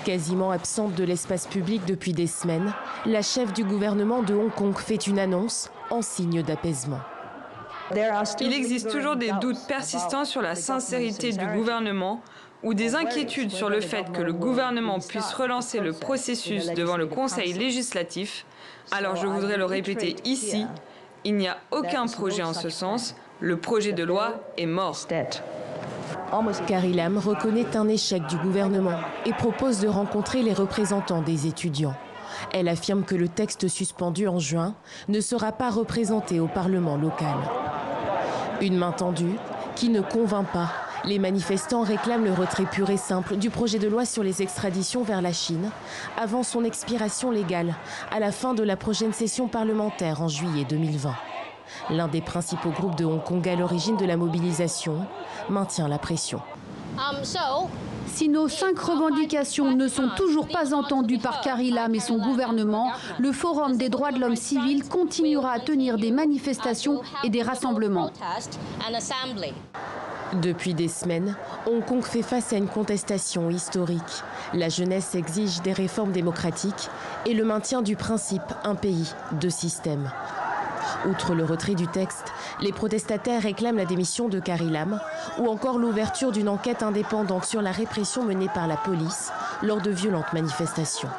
Quasiment absente de l'espace public depuis des semaines, la chef du gouvernement de Hong Kong fait une annonce en signe d'apaisement. Il existe toujours des doutes persistants sur la sincérité du gouvernement ou des inquiétudes sur le fait que le gouvernement puisse relancer le processus devant le Conseil législatif. Alors je voudrais le répéter ici, il n'y a aucun projet en ce sens, le projet de loi est mort. Carrie Lam reconnaît un échec du gouvernement et propose de rencontrer les représentants des étudiants. Elle affirme que le texte suspendu en juin ne sera pas représenté au Parlement local. Une main tendue qui ne convainc pas. Les manifestants réclament le retrait pur et simple du projet de loi sur les extraditions vers la Chine avant son expiration légale à la fin de la prochaine session parlementaire en juillet 2020. L'un des principaux groupes de Hong Kong à l'origine de la mobilisation maintient la pression. Si nos 5 revendications ne sont toujours pas entendues par Carrie Lam et son gouvernement, le Forum des droits de l'homme civil continuera à tenir des manifestations et des rassemblements. Depuis des semaines, Hong Kong fait face à une contestation historique. La jeunesse exige des réformes démocratiques et le maintien du principe un pays, deux systèmes. Outre le retrait du texte, les protestataires réclament la démission de Carrie Lam ou encore l'ouverture d'une enquête indépendante sur la répression menée par la police lors de violentes manifestations.